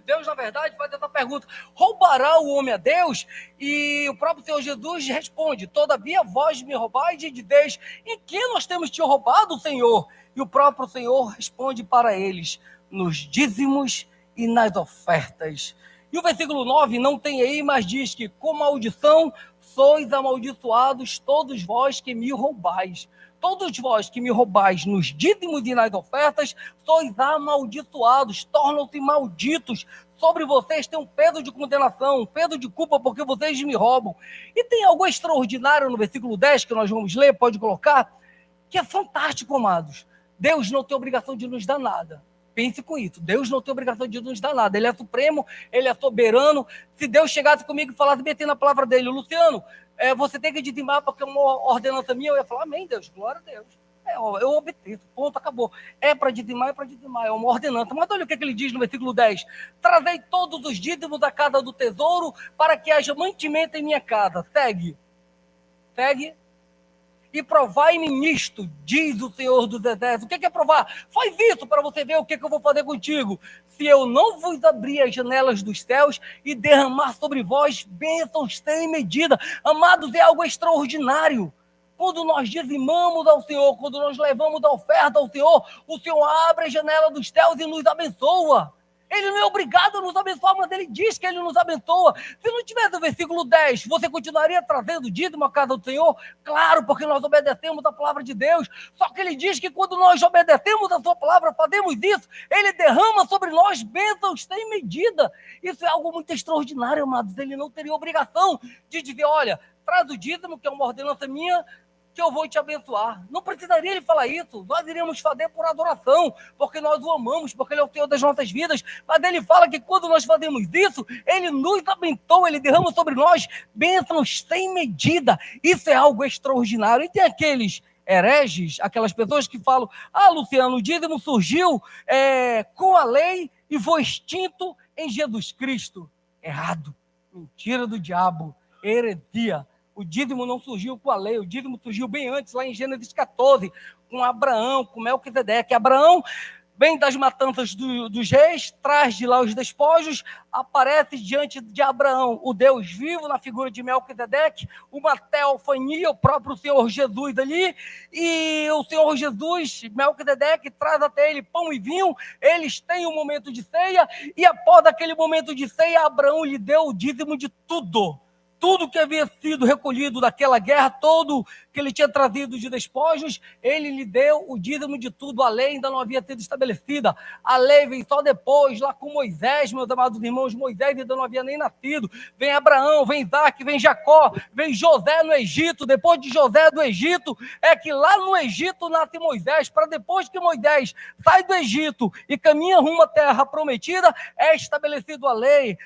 Speaker 1: Deus, na verdade, faz essa pergunta. Roubará o homem a Deus? E o próprio Senhor Jesus responde, todavia vós me roubais e dizeis, em que nós temos te roubado, Senhor? E o próprio Senhor responde para eles, nos dízimos e nas ofertas. E o versículo 9 não tem aí, mas diz que com maldição sois amaldiçoados todos vós que me roubais. Todos vós que me roubais nos dízimos e nas ofertas, sois amaldiçoados, tornam-se malditos. Sobre vocês tem um peso de condenação, um peso de culpa, porque vocês me roubam. E tem algo extraordinário no versículo 10, que nós vamos ler, pode colocar, que é fantástico, amados. Deus não tem obrigação de nos dar nada. Pense com isso. Deus não tem obrigação de nos dar nada. Ele é supremo, ele é soberano. Se Deus chegasse comigo e falasse bem na palavra dele, Luciano, você tem que dizimar porque é uma ordenança minha, eu ia falar, amém, Deus, glória a Deus. Eu obedeço, ponto, acabou. É para dizimar, é uma ordenança. Mas olha o que ele diz no versículo 10. Trazei todos os dízimos da casa do tesouro para que haja mantimento em minha casa. Segue. E provai-me nisto, diz o Senhor dos Exércitos. O que é provar? Faz isso para você ver o que eu vou fazer contigo. Se eu não vos abrir as janelas dos céus e derramar sobre vós bênçãos sem medida. Amados, é algo extraordinário. Quando nós dizimamos ao Senhor, quando nós levamos a oferta ao Senhor, o Senhor abre a janela dos céus e nos abençoa. Ele não é obrigado a nos abençoar, mas ele diz que ele nos abençoa. Se não tivesse o versículo 10, você continuaria trazendo dízimo à casa do Senhor? Claro, porque nós obedecemos a palavra de Deus. Só que ele diz que quando nós obedecemos a sua palavra, fazemos isso, ele derrama sobre nós bênçãos sem medida. Isso é algo muito extraordinário, amados. Ele não teria obrigação de dizer, olha, traz o dízimo, que é uma ordenança minha, que eu vou te abençoar. Não precisaria ele falar isso. Nós iríamos fazer por adoração, porque nós o amamos, porque ele é o Senhor das nossas vidas. Mas ele fala que quando nós fazemos isso, ele nos abençoa, ele derrama sobre nós bênçãos sem medida. Isso é algo extraordinário. E tem aqueles hereges, aquelas pessoas que falam, Luciano, o dízimo surgiu com a lei e foi extinto em Jesus Cristo. Errado. Mentira do diabo. Heresia. O dízimo não surgiu com a lei, o dízimo surgiu bem antes, lá em Gênesis 14, com Abraão, com Melquisedeque. Abraão vem das matanças dos reis, traz de lá os despojos, aparece diante de Abraão, o Deus vivo, na figura de Melquisedeque, uma teofania, o próprio Senhor Jesus ali, e o Senhor Jesus, Melquisedeque, traz até ele pão e vinho, eles têm um momento de ceia, e após aquele momento de ceia, Abraão lhe deu o dízimo de tudo. Tudo que havia sido recolhido daquela guerra, todo que ele tinha trazido de despojos, ele lhe deu o dízimo de tudo. A lei ainda não havia sido estabelecida. A lei vem só depois, lá com Moisés, meus amados irmãos. Moisés ainda não havia nem nascido. Vem Abraão, vem Isaac, vem Jacó, vem José no Egito. Depois de José do Egito, é que lá no Egito nasce Moisés. Para depois que Moisés sai do Egito e caminha rumo à terra prometida, é estabelecido a lei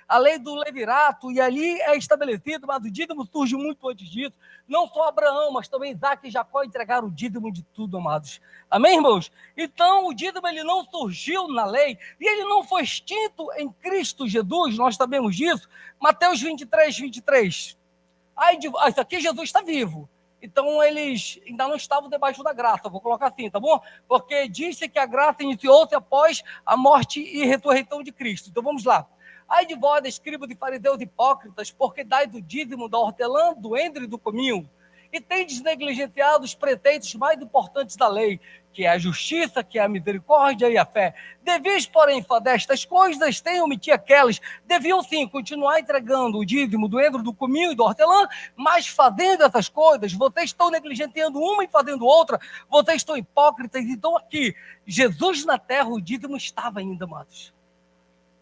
Speaker 1: do levirato, e ali é estabelecido, mas o dízimo surge muito antes disso. Não só Abraão, mas também Isaac e Jacó entregaram o dízimo de tudo, amados. Amém, irmãos? Então, o dízimo ele não surgiu na lei, e ele não foi extinto em Cristo Jesus, nós sabemos disso. Mateus 23. Isso aqui Jesus está vivo. Então, eles ainda não estavam debaixo da graça, vou colocar assim, tá bom? Porque disse que a graça iniciou-se após a morte e ressurreição de Cristo. Então, vamos lá. Ai de vós, escribas e fariseus hipócritas, porque dais o dízimo da hortelã, do endro e do cominho, e tendes negligenciado os preceitos mais importantes da lei, que é a justiça, que é a misericórdia e a fé. Devias, porém, fazer estas coisas, sem omitir aquelas. Deviam, sim, continuar entregando o dízimo do endro, do cominho e do hortelã, mas fazendo essas coisas, vocês estão negligenciando uma e fazendo outra, vocês estão hipócritas. Então, aqui, Jesus na terra, o dízimo estava ainda, amados.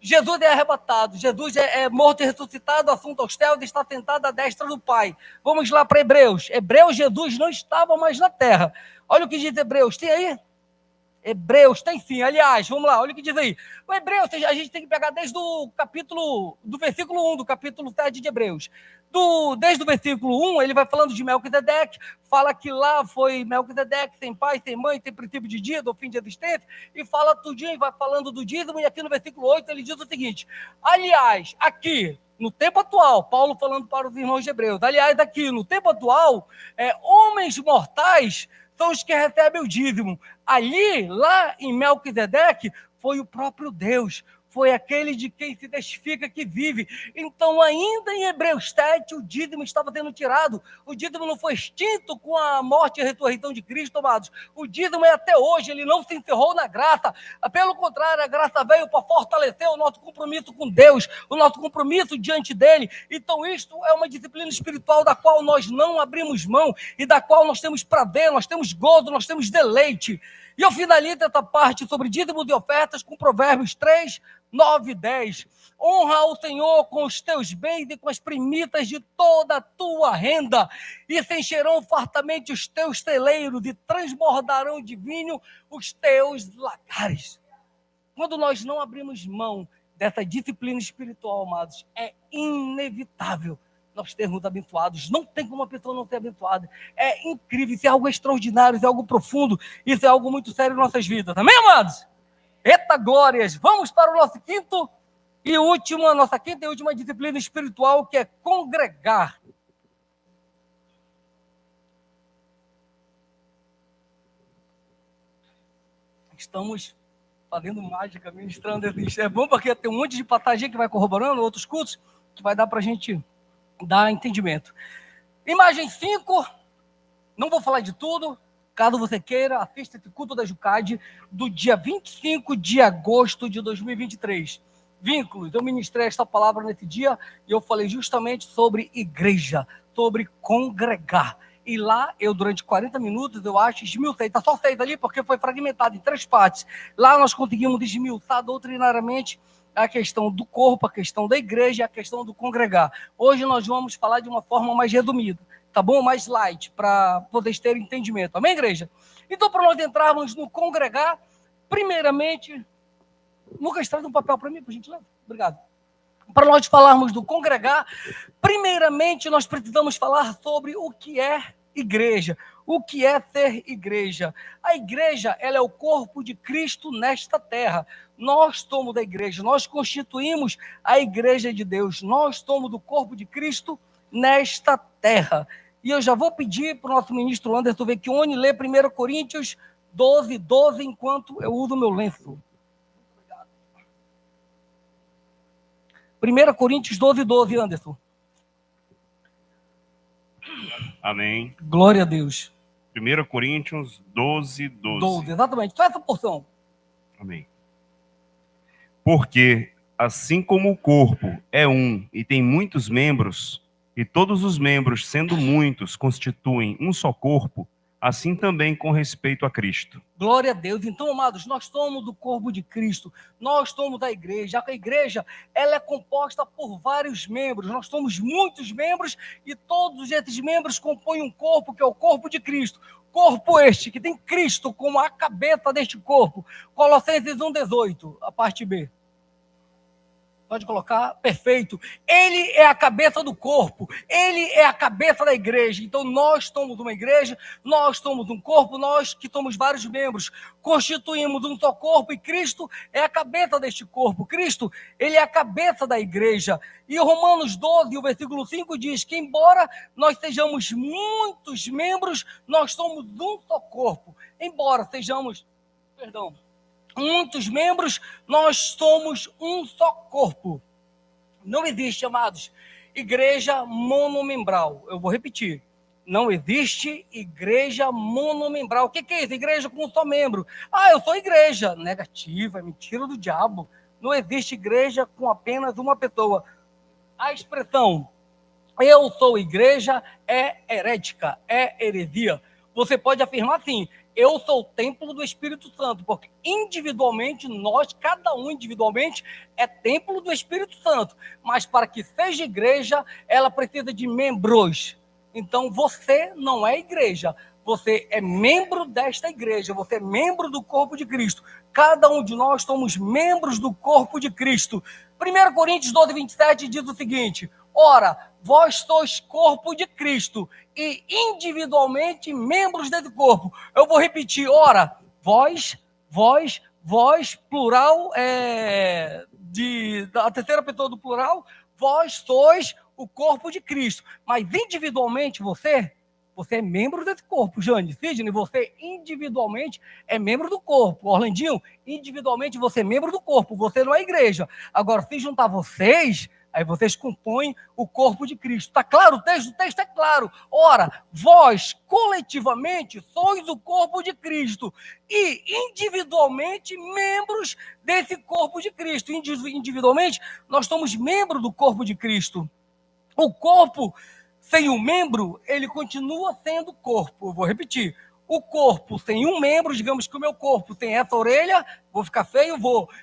Speaker 1: Jesus é arrebatado, Jesus é morto e ressuscitado, assunto aos céus, está sentado à destra do Pai. Vamos lá para Hebreus. Hebreus, Jesus não estava mais na terra. Olha o que diz Hebreus, tem aí? Hebreus, tem sim. Aliás, vamos lá, olha o que diz aí. O Hebreus, a gente tem que pegar desde o capítulo, do versículo 1, do capítulo 7 de Hebreus. Desde o versículo 1, ele vai falando de Melquisedeque, fala que lá foi Melquisedeque, sem pai, sem mãe, sem princípio de dia, do fim de existência, e fala tudinho, e vai falando do dízimo, e aqui no versículo 8 ele diz o seguinte: aliás, aqui, no tempo atual, Paulo falando para os irmãos de Hebreus, aliás, aqui, no tempo atual, homens mortais são os que recebem o dízimo. Ali, lá em Melquisedeque, foi o próprio Deus, foi aquele de quem se testifica que vive. Então, ainda em Hebreus 7, o dízimo estava sendo tirado. O dízimo não foi extinto com a morte e a ressurreição de Cristo, amados. O dízimo é até hoje, ele não se encerrou na graça. Pelo contrário, a graça veio para fortalecer o nosso compromisso com Deus, o nosso compromisso diante dele. Então, isto é uma disciplina espiritual da qual nós não abrimos mão e da qual nós temos prazer, nós temos gozo, nós temos deleite. E eu finalizo essa parte sobre dízimo de ofertas com Provérbios 3, 9 e 10. Honra ao Senhor com os teus bens e com as primitas de toda a tua renda, e se encherão fartamente os teus celeiros e transbordarão de vinho os teus lagares. Quando nós não abrimos mão dessa disciplina espiritual, amados, é inevitável nós termos abençoados. Não tem como uma pessoa não ser abençoada. É incrível, isso é algo extraordinário, isso é algo profundo, isso é algo muito sério em nossas vidas. Amém, amados? Eita glórias! Vamos para o nosso nossa quinta e última disciplina espiritual, que é congregar. Estamos fazendo mágica, ministrando. É bom porque tem um monte de patagem que vai corroborando, outros cultos, que vai dar para a gente dar entendimento. Imagem 5, não vou falar de tudo, caso você queira, assista esse culto da Jucade do dia 25 de agosto de 2023. Vínculos, eu ministrei esta palavra nesse dia e eu falei justamente sobre igreja, sobre congregar. E lá, eu durante 40 minutos, eu acho, esmiuçei, está só 6 ali porque foi fragmentado em 3 partes. Lá nós conseguimos desmiuçar doutrinariamente a questão do corpo, a questão da igreja e a questão do congregar. Hoje nós vamos falar de uma forma mais resumida, tá bom? Mais light, para poder ter entendimento. Amém, igreja? Então, para nós entrarmos no congregar, primeiramente, Lucas, traz um papel para mim, por gentileza. Obrigado. Para nós falarmos do congregar, primeiramente nós precisamos falar sobre o que é igreja. O que é ser igreja? A igreja, ela é o corpo de Cristo nesta terra. Nós somos da igreja, nós constituímos a igreja de Deus. Nós somos do corpo de Cristo nesta terra. E eu já vou pedir para o nosso ministro Anderson Vecchione ler 1 Coríntios 12, 12, enquanto eu uso o meu lenço. 1 Coríntios 12, 12, Anderson.
Speaker 3: Amém.
Speaker 1: Glória a Deus.
Speaker 3: 1 Coríntios 12, 12.
Speaker 1: 12, exatamente. Só essa porção.
Speaker 3: Amém. Porque, assim como o corpo é um e tem muitos membros, e todos os membros, sendo muitos, constituem um só corpo, assim também com respeito a Cristo.
Speaker 1: Glória a Deus. Então, amados, nós somos do corpo de Cristo, nós somos da igreja. A igreja, ela é composta por vários membros, nós somos muitos membros e todos esses membros compõem um corpo, que é o corpo de Cristo. Corpo este, que tem Cristo como a cabeça deste corpo. Colossenses 1,18, a parte B. Pode colocar, perfeito. Ele é a cabeça do corpo, ele é a cabeça da igreja. Então nós somos uma igreja, nós somos um corpo, nós que somos vários membros, constituímos um só corpo e Cristo é a cabeça deste corpo. Cristo, ele é a cabeça da igreja. E Romanos 12, o versículo 5 diz que embora nós sejamos muitos membros, nós somos um só corpo. Embora sejamos, muitos membros, nós somos um só corpo. Não existe, amados, igreja monomembral. Eu vou repetir. Não existe igreja monomembral. O que é isso? Igreja com um só membro. Ah, eu sou igreja. Negativa, é mentira do diabo. Não existe igreja com apenas uma pessoa. A expressão eu sou igreja é herética, é heresia. Você pode afirmar assim, eu sou o templo do Espírito Santo, porque individualmente, nós, cada um individualmente, é templo do Espírito Santo. Mas para que seja igreja, ela precisa de membros. Então você não é igreja, você é membro desta igreja, você é membro do corpo de Cristo. Cada um de nós somos membros do corpo de Cristo. 1 Coríntios 12, 27 diz o seguinte, ora, vós sois corpo de Cristo e individualmente membros desse corpo. Eu vou repetir, ora, vós, plural, a terceira pessoa do plural, vós sois o corpo de Cristo, mas individualmente você é membro desse corpo. Jane, Sidney, você individualmente é membro do corpo. Orlandinho, individualmente você é membro do corpo, você não é igreja. Agora, se juntar vocês, aí vocês compõem o corpo de Cristo. Está claro o texto? O texto é claro. Ora, vós coletivamente sois o corpo de Cristo e individualmente membros desse corpo de Cristo. Individualmente, nós somos membros do corpo de Cristo. O corpo sem um membro, ele continua sendo corpo. Eu vou repetir. O corpo sem um membro, digamos que o meu corpo tem essa orelha, vou ficar feio,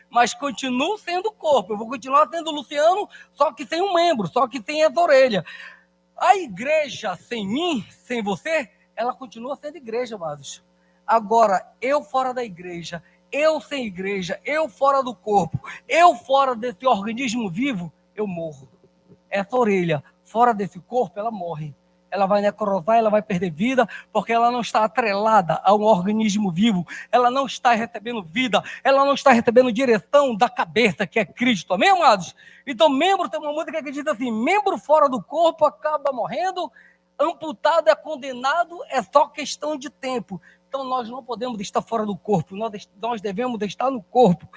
Speaker 1: mas continuo sendo corpo. Eu vou continuar sendo Luciano, só que sem um membro, só que sem essa orelha. A igreja sem mim, sem você, ela continua sendo igreja, amados. Agora, eu fora da igreja, eu sem igreja, eu fora do corpo, eu fora desse organismo vivo, eu morro. Essa orelha, fora desse corpo, ela morre. Ela vai necrosar, ela vai perder vida, porque ela não está atrelada a um organismo vivo, ela não está recebendo vida, ela não está recebendo direção da cabeça, que é Cristo. Amém, amados? Então, membro, tem uma música que diz assim, membro fora do corpo acaba morrendo, amputado é condenado, é só questão de tempo. Então, nós não podemos estar fora do corpo, nós devemos estar no corpo.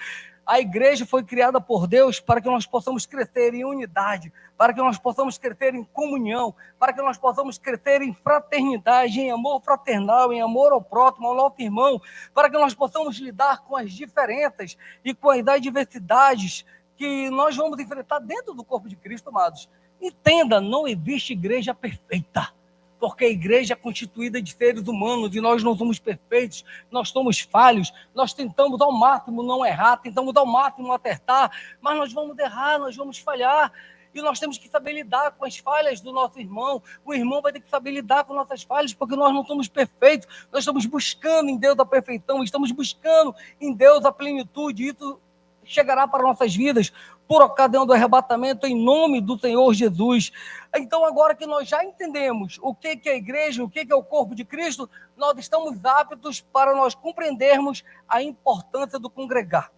Speaker 1: A igreja foi criada por Deus para que nós possamos crescer em unidade, para que nós possamos crescer em comunhão, para que nós possamos crescer em fraternidade, em amor fraternal, em amor ao próximo, ao nosso irmão, para que nós possamos lidar com as diferenças e com as adversidades que nós vamos enfrentar dentro do corpo de Cristo, amados. Entenda, não existe igreja perfeita. Porque a igreja é constituída de seres humanos e nós não somos perfeitos, nós somos falhos, nós tentamos ao máximo não errar, tentamos ao máximo acertar, mas nós vamos errar, nós vamos falhar, e nós temos que saber lidar com as falhas do nosso irmão, o irmão vai ter que saber lidar com nossas falhas, porque nós não somos perfeitos, nós estamos buscando em Deus a perfeição, estamos buscando em Deus a plenitude, e isso chegará para nossas vidas por ocasião do arrebatamento em nome do Senhor Jesus. Então, agora que nós já entendemos o que é a igreja, o que é o corpo de Cristo, nós estamos aptos para nós compreendermos a importância do congregar.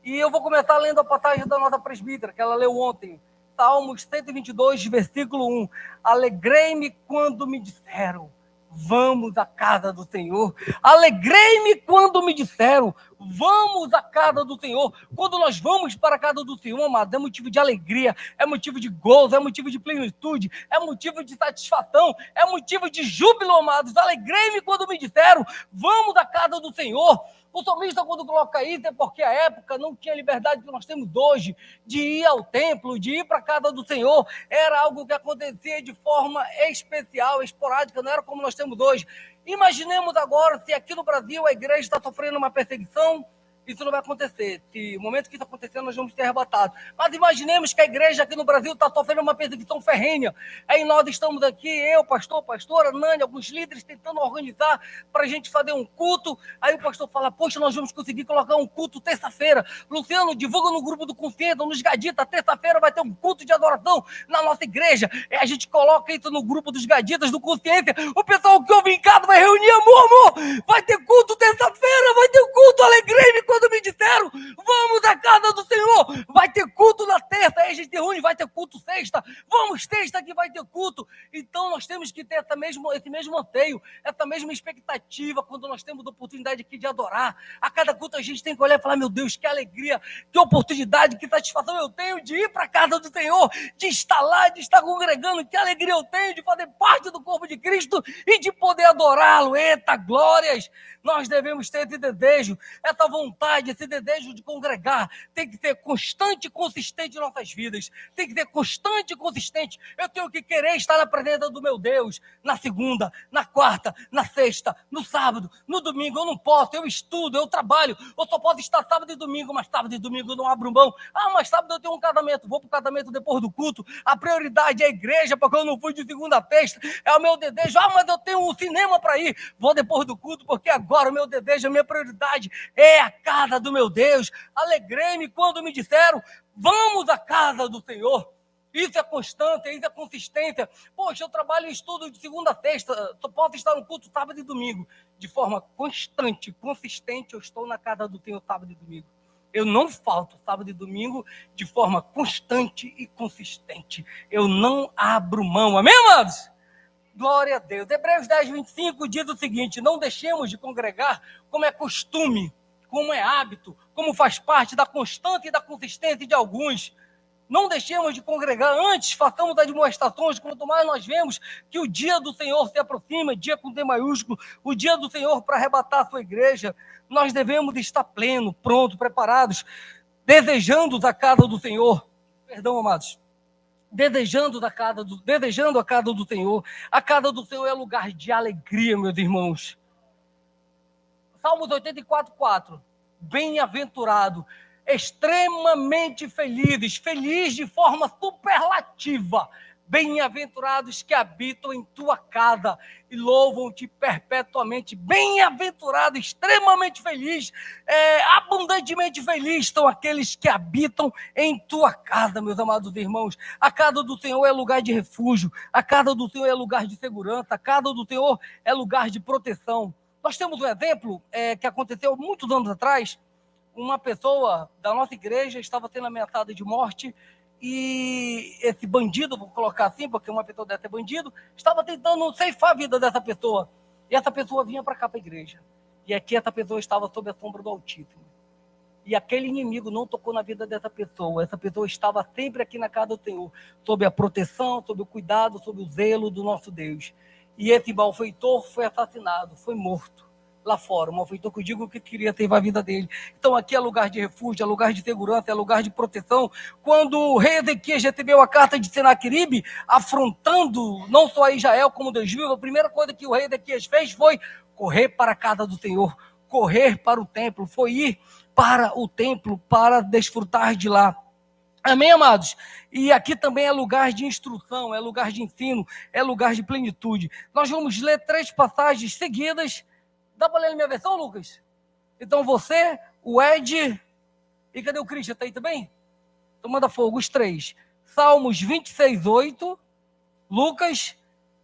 Speaker 1: E eu vou começar lendo a passagem da nossa presbítera, que ela leu ontem, Salmos 122, versículo 1. Alegrei-me quando me disseram, vamos à casa do Senhor. Alegrei-me quando me disseram, vamos à casa do Senhor. Quando nós vamos para a casa do Senhor, amado, é motivo de alegria, é motivo de gozo, é motivo de plenitude, é motivo de satisfação, é motivo de júbilo, amados. Alegrei-me quando me disseram, vamos à casa do Senhor. O salmista, quando coloca isso, é porque a época não tinha a liberdade que nós temos hoje de ir ao templo, de ir para a casa do Senhor. Era algo que acontecia de forma especial, esporádica, não era como nós temos hoje. Imaginemos agora se aqui no Brasil a igreja está sofrendo uma perseguição, Isso não vai acontecer. Se o momento que isso acontecer, nós vamos ser arrebatados. Mas imaginemos que a igreja aqui no Brasil está sofrendo uma perseguição ferrenha. Aí nós estamos aqui, eu, pastor, pastora, Nani, alguns líderes tentando organizar para a gente fazer um culto. Aí o pastor fala, poxa, nós vamos conseguir colocar um culto terça-feira. Luciano, divulga no grupo do Consciência, nos Gaditas, terça-feira vai ter um culto de adoração na nossa igreja. Aí a gente coloca isso no grupo dos Gaditas, do Consciência. O pessoal que ouve em casa vai reunir, amor, vai ter culto terça-feira, vai ter culto, alegrei-me quando me disseram, vamos à casa do Senhor, vai ter culto na terça, aí a gente reúne, vai ter culto sexta, vamos sexta que vai ter culto. Então nós temos que ter esse mesmo anseio, essa mesma expectativa, quando nós temos a oportunidade aqui de adorar. A cada culto a gente tem que olhar e falar, meu Deus, que alegria, que oportunidade, que satisfação eu tenho de ir para a casa do Senhor, de estar lá, de estar congregando, que alegria eu tenho de fazer parte do corpo de Cristo e de poder adorá-lo. Eita, glórias! Nós devemos ter esse desejo, essa vontade, esse desejo de congregar. Tem que ser constante e consistente em nossas vidas. Tem que ser constante e consistente. Eu tenho que querer estar na presença do meu Deus na segunda, na quarta, na sexta, no sábado, no domingo. Eu não posso, eu estudo, eu trabalho. Eu só posso estar sábado e domingo, mas sábado e domingo eu não abro mão. Mas sábado eu tenho um casamento, vou para o casamento depois do culto. A prioridade é a igreja, porque eu não fui de segunda a sexta. É o meu desejo. Mas eu tenho um cinema para ir. Vou depois do culto, porque agora o meu desejo, a minha prioridade é a casa do meu Deus. Alegrei-me quando me disseram, vamos à casa do Senhor. Isso é constância, isso é consistência. Poxa, eu trabalho e estudo de segunda a sexta, só posso estar no culto sábado e domingo. De forma constante, consistente, eu estou na casa do Senhor sábado e domingo. Eu não falto sábado e domingo de forma constante e consistente. Eu não abro mão. Amém, amados? Glória a Deus. Hebreus 10, 25 diz o seguinte, não deixemos de congregar como é costume, como é hábito, como faz parte da constância e da consistência de alguns. Não deixemos de congregar, antes façamos admoestações, quanto mais nós vemos que o dia do Senhor se aproxima, dia com D maiúsculo, o dia do Senhor para arrebatar a sua igreja. Nós devemos estar pleno, pronto, preparados, desejando a casa do Senhor. Perdão, amados. Desejando a casa do Senhor. A casa do Senhor é lugar de alegria, meus irmãos. Salmos 84, 4. Bem-aventurado, extremamente felizes, feliz de forma superlativa. Bem-aventurados que habitam em tua casa e louvam-te perpetuamente. Bem-aventurado, extremamente feliz, abundantemente feliz estão aqueles que habitam em tua casa, meus amados irmãos. A casa do Senhor é lugar de refúgio, a casa do Senhor é lugar de segurança, a casa do Senhor é lugar de proteção. Nós temos um exemplo que aconteceu muitos anos atrás. Uma pessoa da nossa igreja estava sendo ameaçada de morte e esse bandido, vou colocar assim, porque uma pessoa dessa é bandido, estava tentando ceifar a vida dessa pessoa. E essa pessoa vinha para cá, para a igreja. E aqui essa pessoa estava sob a sombra do Altíssimo. E aquele inimigo não tocou na vida dessa pessoa. Essa pessoa estava sempre aqui na casa do Senhor, sob a proteção, sob o cuidado, sob o zelo do nosso Deus. E esse malfeitor foi assassinado, foi morto lá fora. O malfeitor que eu digo que queria ter a vida dele. Então aqui é lugar de refúgio, é lugar de segurança, é lugar de proteção. Quando o rei Ezequias recebeu a carta de Senaqueribe, afrontando não só Israel como Deus vivo, a primeira coisa que o rei Ezequias fez foi correr para a casa do Senhor, correr para o templo, foi ir para o templo para desfrutar de lá. Amém, amados? E aqui também é lugar de instrução, é lugar de ensino, é lugar de plenitude. Nós vamos ler 3 passagens seguidas. Dá para ler na minha versão, Lucas? Então você, o Ed, e cadê o Christian? Está aí também? Então manda fogo, os 3. Salmos 26, 8, Lucas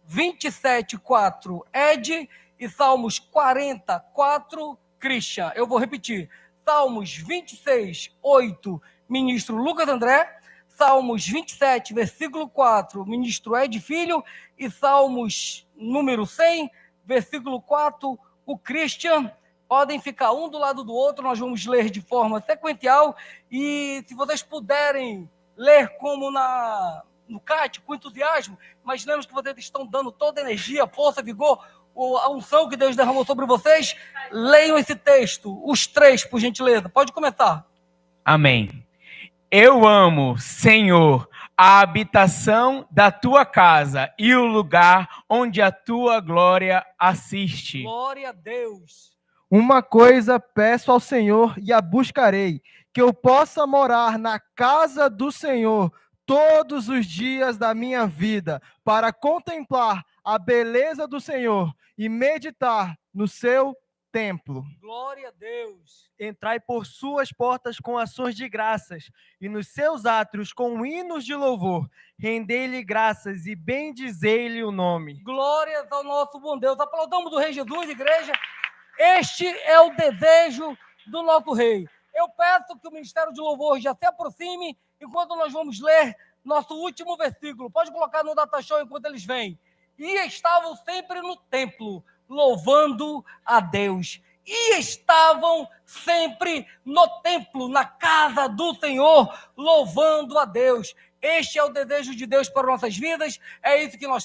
Speaker 1: 27, 4, Ed, e Salmos 44, Christian. Eu vou repetir. Salmos 26, 8, ministro Lucas André, Salmos 27, versículo 4, ministro Ed Filho, e Salmos número 100, versículo 4, o Christian. Podem ficar um do lado do outro, nós vamos ler de forma sequencial, e se vocês puderem ler como no CAT, com entusiasmo, imaginamos que vocês estão dando toda a energia, força, vigor, a unção que Deus derramou sobre vocês. Leiam esse texto, os 3, por gentileza. Pode começar.
Speaker 4: Amém. Eu amo, Senhor, a habitação da tua casa e o lugar onde a tua glória assiste.
Speaker 1: Glória a Deus.
Speaker 5: Uma coisa peço ao Senhor e a buscarei, que eu possa morar na casa do Senhor todos os dias da minha vida, para contemplar a beleza do Senhor e meditar no seu templo.
Speaker 1: Glória a Deus.
Speaker 5: Entrai por suas portas com ações de graças, e nos seus átrios com hinos de louvor. Rendei-lhe graças e bendizei-lhe o nome.
Speaker 1: Glórias ao nosso bom Deus. Aplaudamos do Rei Jesus, igreja. Este é o desejo do nosso Rei. Eu peço que o Ministério de Louvor já se aproxime enquanto nós vamos ler nosso último versículo. Pode colocar no data show enquanto eles vêm. E estavam sempre no templo, louvando a Deus. E estavam sempre no templo, na casa do Senhor, louvando a Deus. Este é o desejo de Deus para nossas vidas. É isso que nós